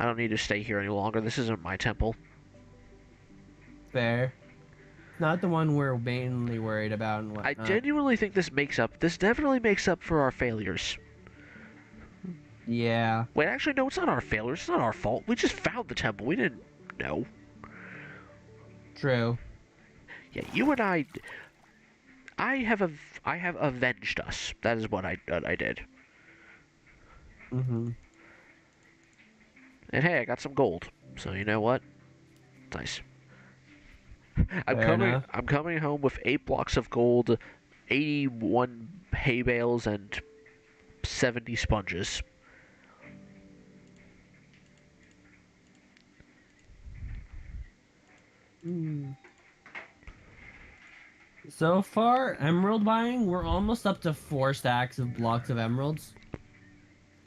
don't need to stay here any longer. This isn't my temple. Fair. Not the one we're mainly worried about and I whatnot. genuinely think this definitely makes up for our failures. Yeah. Wait, actually, no, it's not our failures. It's not our fault. We just found the temple. We didn't know. True. Yeah, you and I have avenged us. That is what I did. Mm-hmm. And hey, I got some gold. So you know what? Nice. Fair enough. I'm coming home with 8 blocks of gold, 81 hay bales, and 70 sponges. Mm. So far, emerald buying, we're almost up to 4 stacks of blocks of emeralds.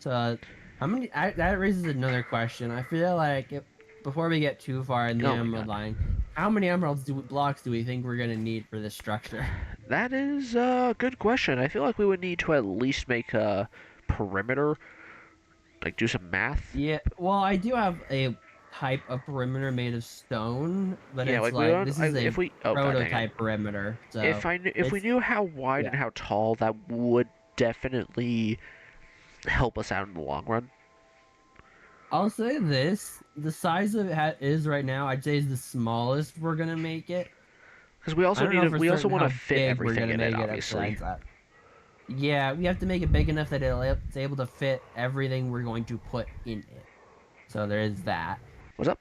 So, how many? That raises another question. I feel like before we get too far in the Oh my emerald god. buying, how many blocks do we think we're gonna need for this structure? That is a good question. I feel like we would need to at least make a perimeter, like do some math. Yeah. Well, I do have a type of perimeter made of stone, but Yeah, it's like we like don't. this is a If we, oh god dang it. prototype perimeter. So If we it's knew how wide yeah. and how tall, that would definitely help us out in the long run. I'll say this: the size of it is right now, I'd say is the smallest we're gonna make it. Because we I also don't know for we also certain want to how fit big we're everything gonna in it, make it obviously. besides that. Yeah, we have to make it big enough that it's able to fit everything we're going to put in it. So there is that. What's up?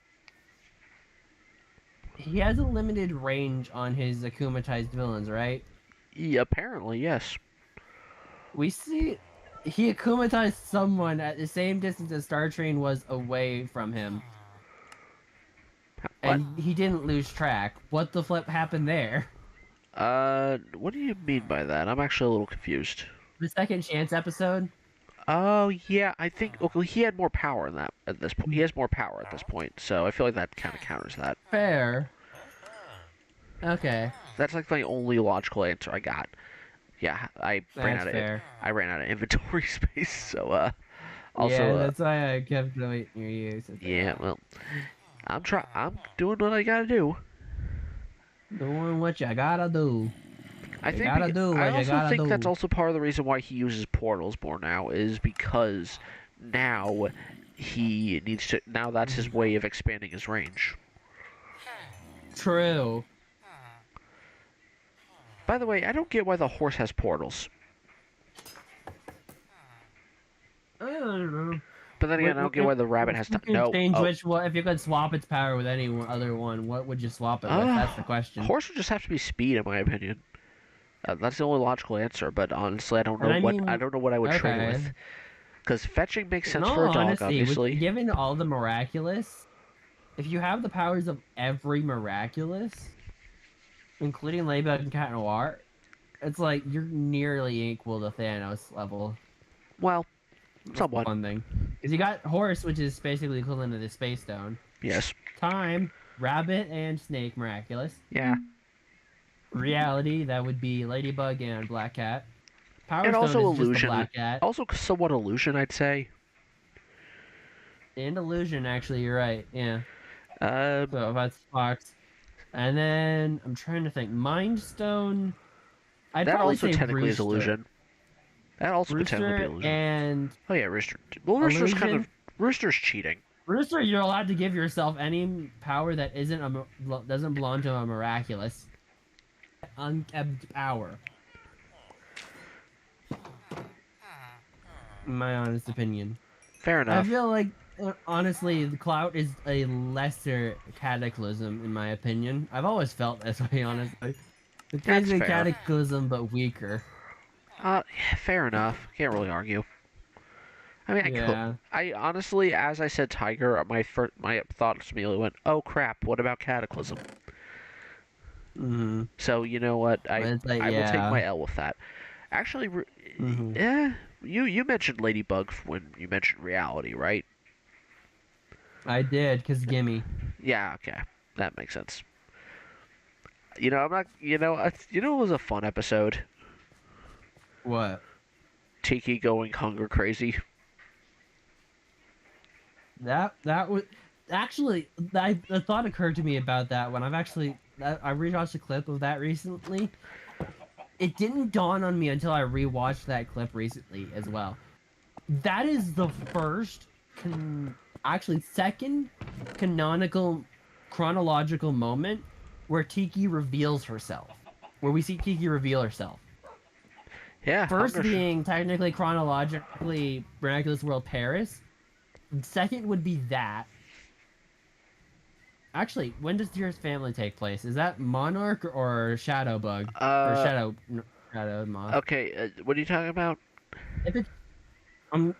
He has a limited range on his akumatized villains, right? Yeah, apparently, yes. We see he akumatized someone at the same distance as Star Train was away from him, What? and he didn't lose track. What the flip happened there? What do you mean by that? I'm actually a little confused. The second chance episode? Oh, yeah, I think, okay, he had more power in that at this point. He has more power at this point, so I feel like that kind of counters that. Fair. Okay, That's like the only logical answer I got. Yeah, that's fair. I ran out of inventory space, so, Yeah, also, that's why I kept waiting near you. So yeah, well, I'm doing what I gotta do. doing what you gotta do. You gotta do I what you also gotta think that's do. also part of the reason why he uses portals more now is because now now that's his way of expanding his range. True. By the way, I don't get why the horse has portals. I don't know. But then again, I don't get why the rabbit has You to. can No. change Oh. which one. If you could swap its power with any other one, what would you swap it with? That's the question. Horse would just have to be speed, in my opinion. That's the only logical answer. But honestly, And I I mean, don't know what I would trade it okay. with. Because fetching makes In sense all for a dog, honesty, obviously. given all the miraculous, if you have the powers of every miraculous, including Ladybug and Cat Noir, it's like you're nearly equal to Thanos level. Well, That's the somewhat. fun thing. Because you got Horse, which is basically equivalent to the Space Stone. Yes. Time, Rabbit, and Snake, miraculous. Yeah. Reality, that would be Ladybug and Black Cat. Power And Stone also is just the illusion. Black Cat. Also somewhat illusion, I'd say. And Illusion, actually, you're right. Yeah. Um, So that's Fox. And then I'm trying to think. Mind Stone. I'd that probably also say technically is Rooster. illusion. That also could technically be Rooster illusion. and Oh yeah, Rooster. Well, Illusion. Rooster's cheating. Rooster, you're allowed to give yourself any power that doesn't belong to a miraculous, unkept power. In my honest opinion. Fair I enough. feel like, honestly, the Clout is a lesser Cataclysm, in my opinion. I've always felt this way, honestly. It's That's basically fair. Cataclysm, but weaker. Fair enough. Can't really argue. I mean, Yeah. I honestly, as I said, Tiger, my thoughts immediately went, "Oh crap! What about Cataclysm?" Mm-hmm. So you know what? But it's like, I will take yeah. my L with that. Actually, Mm-hmm. yeah, you mentioned Ladybug when you mentioned reality, right? I did, because gimme. Yeah, okay, that makes sense. You know, I'm not. You know, it was a fun episode. What? Tiki going hunger crazy. That was actually the thought occurred to me about that when I rewatched a clip of that recently. It didn't dawn on me until I rewatched that clip recently as well. That is the first, actually second canonical chronological moment where Tiki reveals herself, where we see Tiki reveal herself. Yeah, First being technically chronologically Miraculous World Paris. Second would be that. Actually, when does Dearest Family take place? Is that Monarch or Shadowbug or Uh, Shadow Moth? okay. What are you talking about? If it's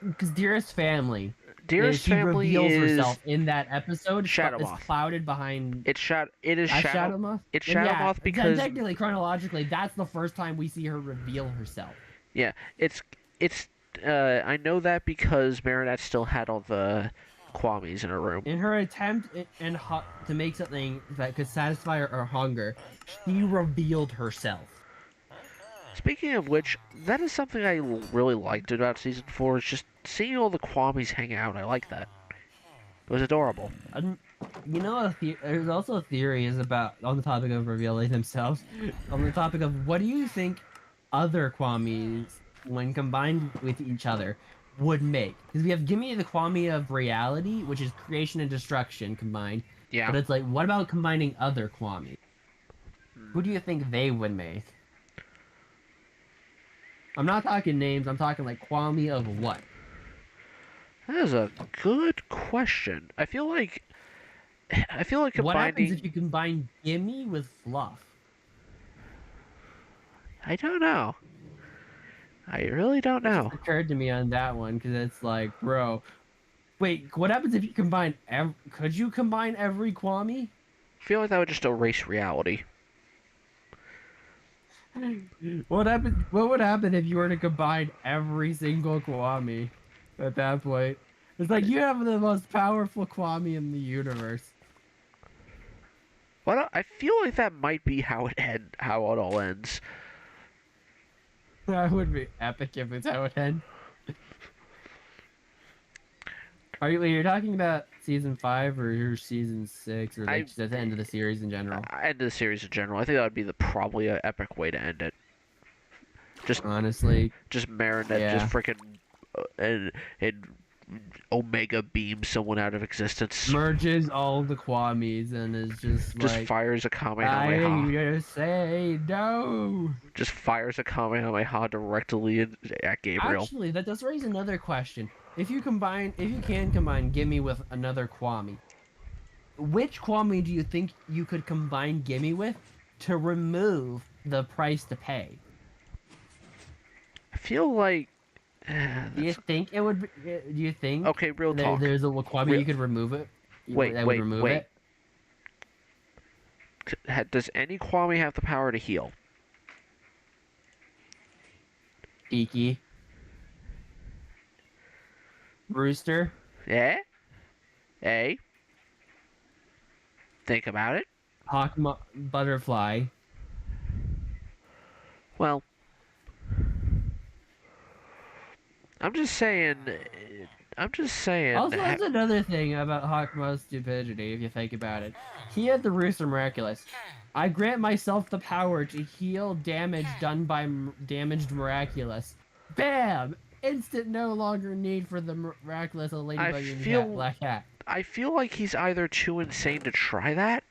because Dearest Family, Dearest she Family reveals is herself in that episode, but Shadow is Moth. clouded behind. It is That's Shadow. Shadow Moth. It's Then Shadow yeah, Moth because technically chronologically, that's the first time we see her reveal herself. yeah, it's. I know that because Marinette still had all the Kwamis in her room. In her attempt to make something that could satisfy her hunger, she revealed herself. Speaking of which, that is something I really liked about season 4. Is just seeing all the Kwamis hang out. I like that. It was adorable. You know, there's also a theory is about on the topic of revealing themselves. On the topic of what do you think other Kwamis, when combined with each other, would make? Because we have Gimme the Kwami of reality, which is creation and destruction combined. Yeah. But it's like, what about combining other Kwami? Who do you think they would make? I'm not talking names. I'm talking like Kwami of what? That is a good question. I feel like What happens if combining. you combine Gimme with Fluff? I don't know. I really don't It just know. occurred to me on that one because it's like, bro, wait, what happens if you combine? Could you combine every Kwami? I feel like that would just erase reality. What happened? What would happen if you were to combine every single Kwami? At that point, it's like you have the most powerful Kwami in the universe. Well, I feel like that might be how it all ends. That would be epic if it's how it ends. You're talking about season 5 or season 6 or like I just at the end of the series in general? End of the series in general. I think that would be probably an epic way to end it. Just Honestly, just Marinette yeah. just freaking and Omega beams someone out of existence. Merges all the Kwamis and is just like, Fires a I'm Kamehameha. gonna say no. Just fires a Kamehameha directly at Gabriel. Actually, that does raise another question. If you can combine Gimme with another Kwami, which Kwami do you think you could combine Gimme with to remove the price to pay? I feel like. Do you think it would? Do you think? Okay, real talk. There's a Kwami you could remove it. Wait. It. Does any Kwami have the power to heal? Iki. Rooster. Yeah? Eh? Think about it. Butterfly. Well, I'm just saying. Also, that's another thing about Hawkmoth's stupidity, if you think about it. He had the Rooster Miraculous. I grant myself the power to heal damage done by damaged Miraculous. Bam! Instant no longer need for the Miraculous of Ladybug and Black Hat. I feel like he's either too insane to try that,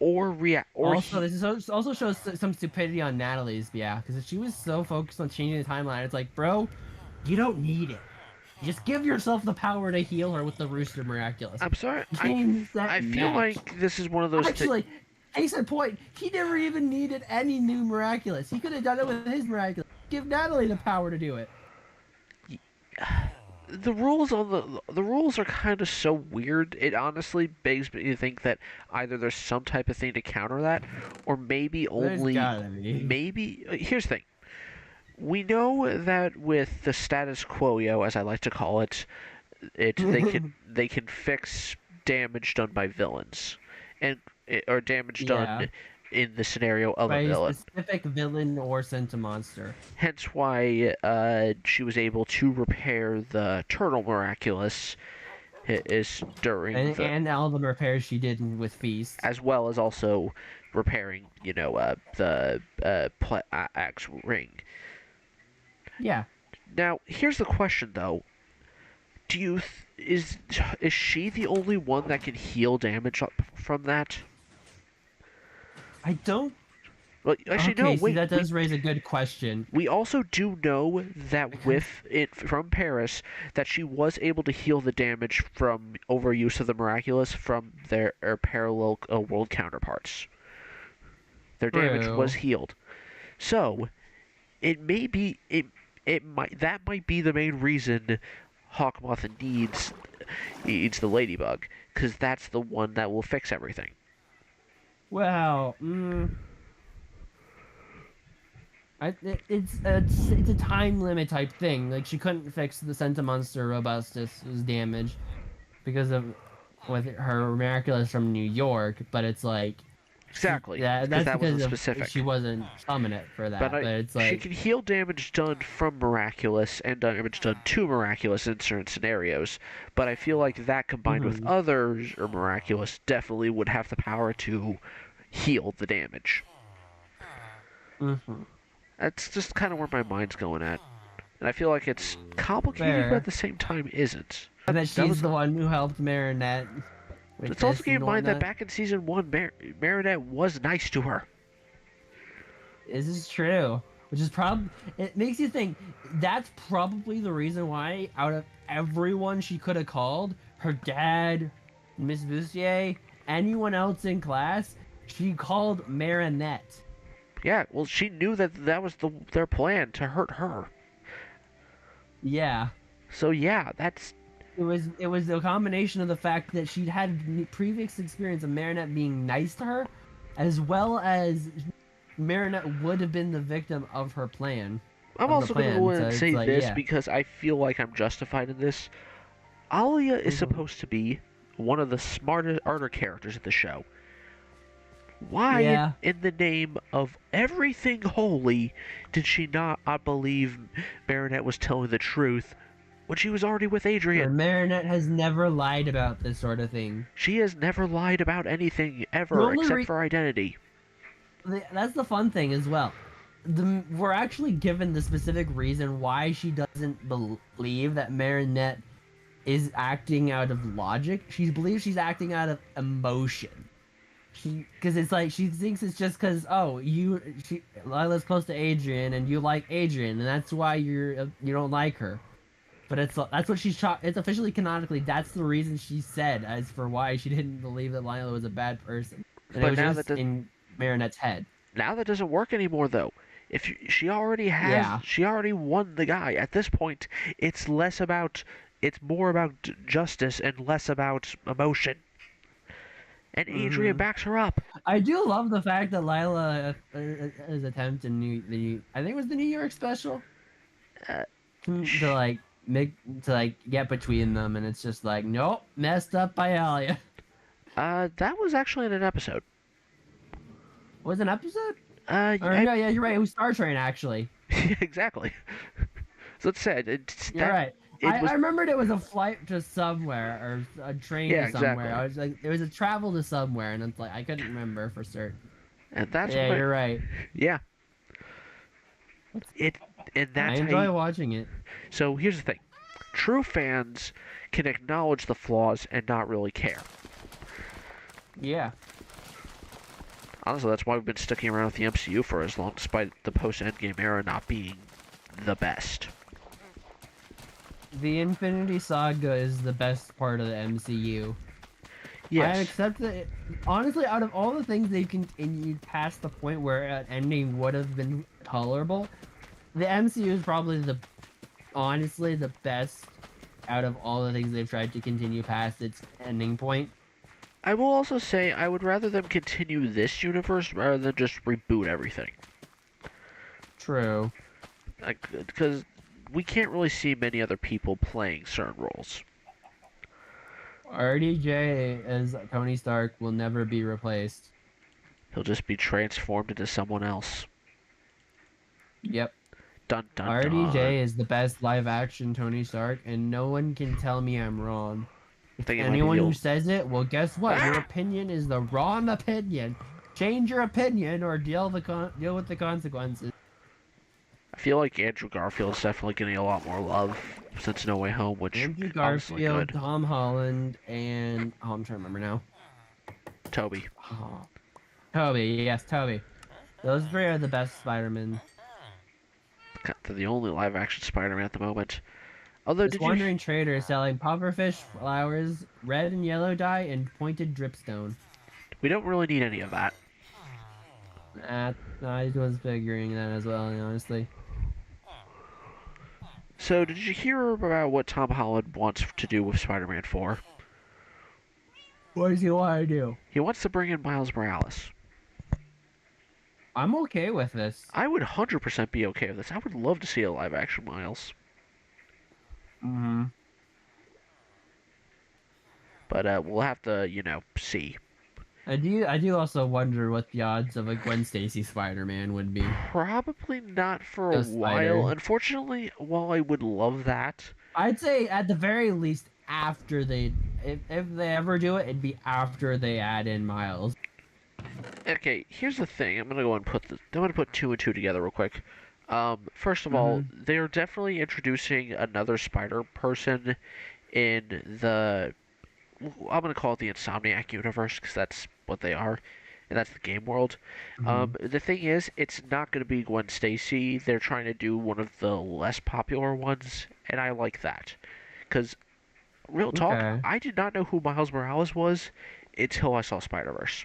or this also shows some stupidity on Natalie's behalf, because she was so focused on changing the timeline. It's like, bro, you don't need it. Just give yourself the power to heal her with the Rooster Miraculous. I'm sorry. I feel like this is one of those. Actually, case in point, he never even needed any new Miraculous. He could have done it with his Miraculous. Give Natalie the power to do it. The rules are kind of so weird. It honestly begs me to think that either there's some type of thing to counter that, or maybe only maybe. Here's the thing. We know that with the status quo, as I like to call it, they can fix damage done by villains, or damage done in the scenario of a villain. A specific villain or sent a monster. Hence why she was able to repair the Turtle Miraculous, is during and all the repairs she did with Feast. as well as also repairing, the axe ring. Yeah. Now, here's the question though: Do you is she the only one that can heal damage from that? I don't. Well, actually, no. Okay, see, Wait, that does raise a good question. we also do know that with it from Paris that she was able to heal the damage from overuse of the Miraculous from their parallel world counterparts. Their damage was True. healed. So it may be it might be the main reason Hawkmoth needs the ladybug, because that's the one that will fix everything. Well, it's a time limit type thing. Like she couldn't fix the Sentimonster Robustus's damage because of with her Miraculous from New York, but it's like Exactly, because that's that wasn't because specific. she wasn't summoning it for that. But it's like she can heal damage done from Miraculous and damage done to Miraculous in certain scenarios. But I feel like that combined with others or Miraculous definitely would have the power to heal the damage. That's just kind of where my mind's going at. And I feel like it's complicated, but at the same time isn't. And that she's the one who helped Marinette. Let's also keep in mind that back in Season 1, Marinette was nice to her. This is true. Which is probably... It makes you think, that's probably the reason why, out of everyone she could have called, her dad, Miss Bussier, anyone else in class, she called Marinette. Yeah, well, she knew that was their plan, to hurt her. Yeah. So yeah, that's... It was the combination of the fact that she'd had previous experience of Marinette being nice to her, as well as Marinette would have been the victim of her plan. I'm also going to go in and say this because I feel like I'm justified in this. Alia is supposed to be one of the smartest characters in the show. Why, in the name of everything holy, did she not believe Marinette was telling the truth when she was already with Adrian? Marinette has never lied about this sort of thing. She has never lied about anything ever, except for identity. That's the fun thing as well. We're actually given the specific reason why she doesn't believe that Marinette is acting out of logic. She believes she's acting out of emotion. Because it's like she thinks it's just because Lila's close to Adrian and you like Adrian and that's why you don't like her. But that's what she's it's officially canonically that's the reason she said as for why she didn't believe that Lila was a bad person. And it was now just in Marinette's head. Now that doesn't work anymore though. If she already has, she already won the guy. At this point, it's more about justice and less about emotion. And Adrian backs her up. I do love the fact that Lila is attempting I think it was the New York special, to get between them, and it's just like, nope, messed up by Alia. That was actually in an episode. Was it an episode? Yeah, you're right. It was Star Train actually. Exactly. So it said you're right. I remembered it was a flight to somewhere or a train to somewhere. Exactly. I was like, it was a travel to somewhere, and it's like I couldn't remember for certain. And that's you're right. Yeah. I enjoy watching it. So here's the thing: true fans can acknowledge the flaws and not really care. Yeah. Honestly, that's why we've been sticking around with the MCU for as long, despite the post-Endgame era not being the best. The Infinity Saga is the best part of the MCU. Yes. I accept that. Honestly, out of all the things they've continued past the point where an ending would have been tolerable, the MCU is probably honestly the best out of all the things they've tried to continue past its ending point. I will also say I would rather them continue this universe rather than just reboot everything. True. Because we can't really see many other people playing certain roles. RDJ as Tony Stark will never be replaced. He'll just be transformed into someone else. Yep. Dun, dun, RDJ dun. is the best live-action Tony Stark, and no one can tell me I'm wrong. If think it might be anyone the who old. says it, well, guess what? Your opinion is the wrong opinion. Change your opinion or deal with the consequences. I feel like Andrew Garfield's definitely getting a lot more love since No Way Home, which Andrew honestly Garfield, good. Tom Holland, and I'm trying to remember now. Toby. Oh, Toby, yes, Toby. Those three are the best Spider-Man. They're the only live action Spider-Man at the moment. Although, This did you? wandering trader selling pufferfish flowers, red and yellow dye, and pointed dripstone. We don't really need any of that. I was figuring that as well, honestly. So, did you hear about what Tom Holland wants to do with Spider-Man 4? What does he want to do? He wants to bring in Miles Morales. I'm okay with this. I would 100% be okay with this. I would love to see a live action Miles. Mm-hmm. But we'll have to, see. I do also wonder what the odds of a Gwen Stacy Spider-Man would be. Probably not for a A while. spider. Unfortunately, while I would love that, I'd say at the very least after if they ever do it, it'd be after they add in Miles. okay, here's the thing. I'm gonna put two and two together real quick. First of all, Mm-hmm. they are definitely introducing another Spider person in the. I'm gonna call it the Insomniac universe because that's what they are, and that's the game world. Mm-hmm. The thing is, it's not gonna be Gwen Stacy. They're trying to do one of the less popular ones, and I like that. Because real talk, Okay. I did not know who Miles Morales was until I saw Spider-Verse,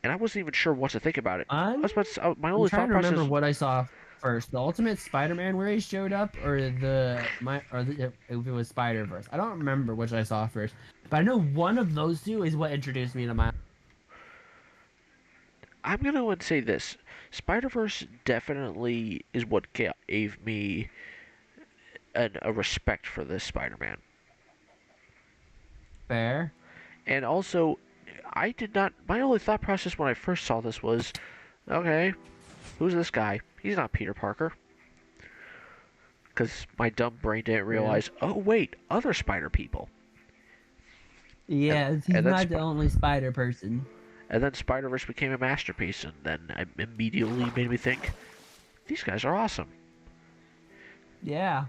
and I wasn't even sure what to think about it. I I'm was about to, my I'm only trying thought to remember process. what I saw first. The Ultimate Spider-Man where he showed up, or if it was Spider-Verse. I don't remember which I saw first, but I know one of those two is what introduced me to Miles. I'm gonna go and say this: Spider-Verse definitely is what gave me a respect for this Spider-Man, Fair. and also, I did not. My only thought process when I first saw this was, okay, who's this guy? He's not Peter Parker. Because my dumb brain didn't Yeah. realize, oh wait, other spider people. And Yeah, he's and then not the only spider person. Spider Verse became a masterpiece, and then it immediately made me think, these guys are awesome. Yeah.